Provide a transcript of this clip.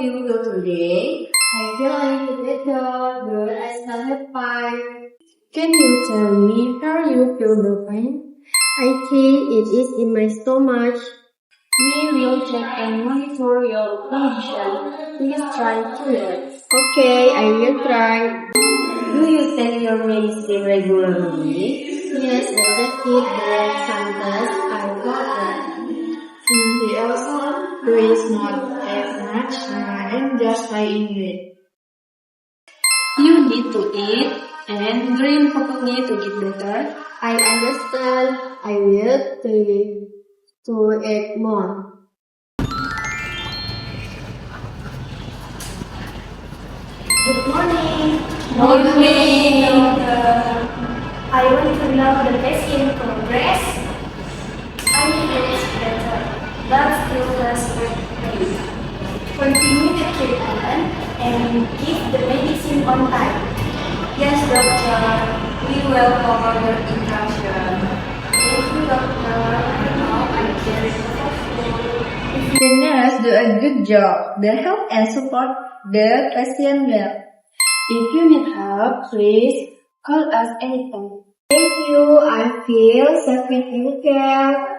you feel today? I feel a little better, but I still have pain. Can you tell me where you feel the pain? I think it is in my stomach. We will check and monitor your condition. Please try to relax. Okay, I will try. Do you take your medicine regularly? Yes, I take it, but sometimes I forget. The also there is not as much and just lying it. You need to eat and drink properly to get better. I understand. I will try to eat more. Good morning. Good morning, doctor. I want to know the patient progress. I feel better, but still has pain. Continue the treatment and give the medicine on time. Yes, doctor. We will cover your instruction. Thank you, doctor. Now I can recover. The nurse do a good job. They help and support the patient well. If you need help, please call us anytime. Thank you. I feel safe with you, care.